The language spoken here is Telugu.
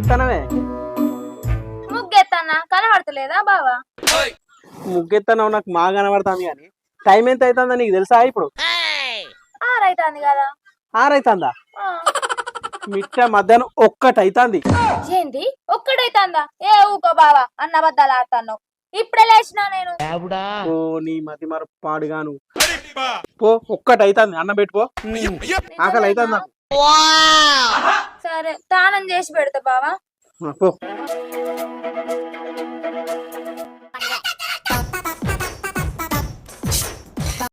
చేస్తానవే? ముగ్గెత్తన్నా కనబడతలేదా బావా? ముగ్గెత్తనావు నాకు మా కనబడుతుంది కానీ టైం ఎంత అవుతుందా నీకు తెలుసా? ఇప్పుడు 6 అవుతుంది కదా. 6 అవుతుందా? ఆ. మిట్ట మధ్యాహ్నం 1 అవుతుంది. ఏంది ఒక్కడైతుందా? ఏ ఊకో బావా, అన్న బద్దాలు ఆడుతున్నావు. ఇప్పుడే లేచినా నేను. ఓ నీ మతి మరి పాడుగాను. పో 1 అవుతుంది, అన్నం పెట్టుకో. ఆకలి అవుతుంది నాకు. సరే తానం చేసి పెడతా బావా. పో.